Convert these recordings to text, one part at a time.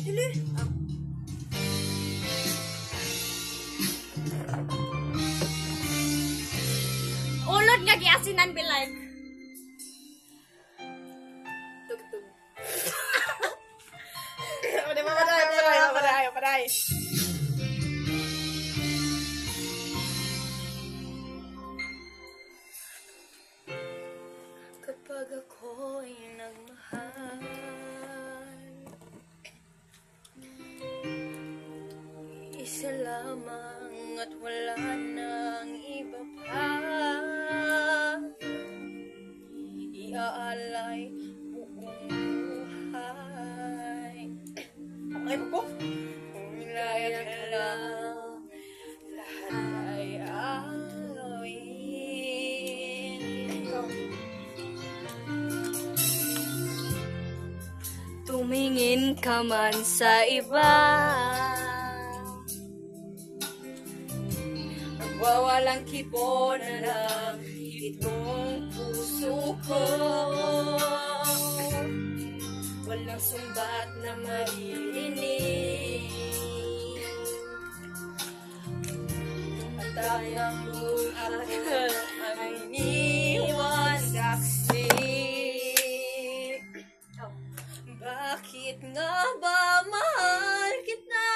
Dili. Ulod nga giasinan bilag. Tugtog. Mapaday. Kapag ako'y nagmahal, isa lamang at wala nang iba pa. Iaalay buong buhay. Ay, po. Kung ilaya ka lang, lahat ay alawin. Tumingin ka man sa iba, nagwawalang kibo na lang itong puso ko. Walang sumbat na maririnig, tumatay ang luha ang iniwan saksi. Bakit nga ba mahal kita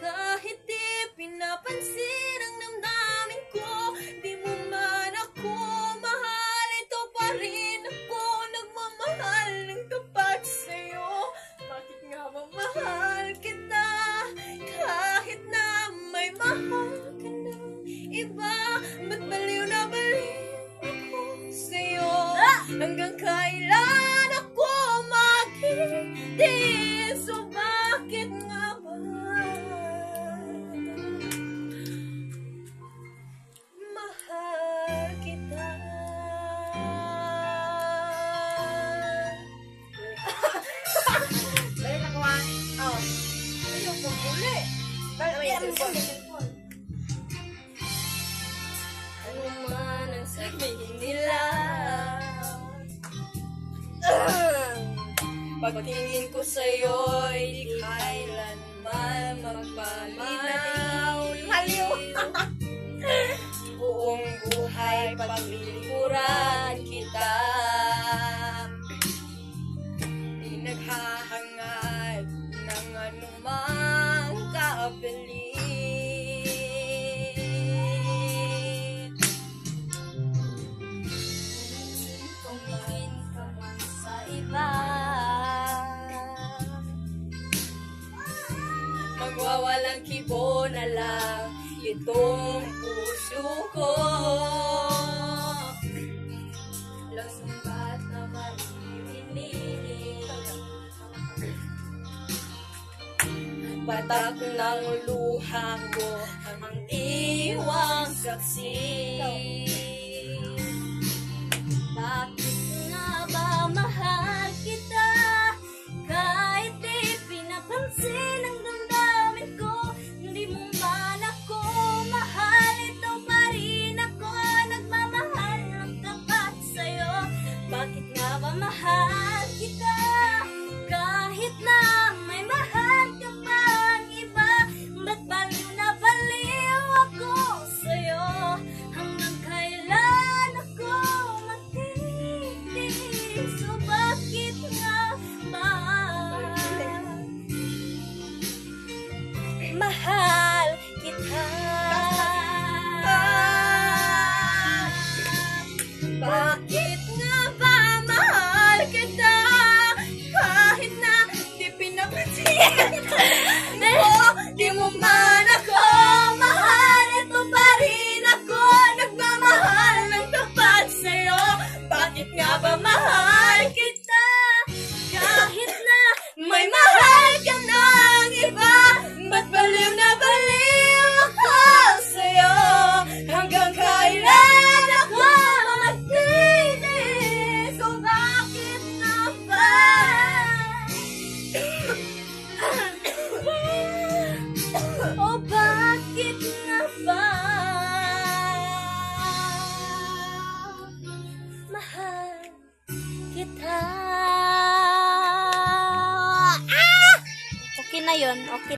kahit di pinapansin ang damdamin ko? Di mo man ako mahal, ito pa rin ako nagmamahal ng tapat sa'yo. Bakit nga ba mahal kita kahit na may mahal ka ng iba? Ba't baliw na baliw ako sa'yo? Hanggang kailan ako maghihintay? So bakit nga ba mahal kita? Dali na kuha. Oh. Ayun, pagpuli. Dali, Ano cellphone. man ang sabihin nila, pagtingin ko sa'yo'y di kailanman magpalinaw. Haliw. Buong buhay paglilikuran kita, di naghahangad ng anumang kapalit. Tumingin ka man sa iba, magwawalang kibo na lang itong puso ko. Walang sumbat na maririnig, batak ng luha ko ang iwang saksi. Bakit nga ba mahal kita kahit di pinapansin ang damdamin ko? Hindi mo man ako mahal, ito pa rin ako nagmamahal ng tapat sa'yo. Bakit nga ba mahal kita kahit na may mahal ka pang iba? Ba't baliw na baliw ako sa'yo? Hanggang kailan ako magtitiis? na yon. Okay